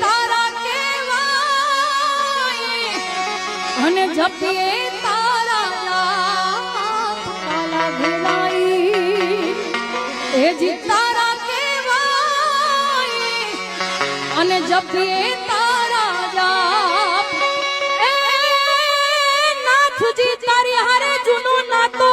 તારા કેવાય અને જપીએ તારા નામ કાલા ઘેરાઈ એ જી તારા કેવાય અને જપીએ તારા જાપ એ નાથજી તારી હારે જૂનો નાતો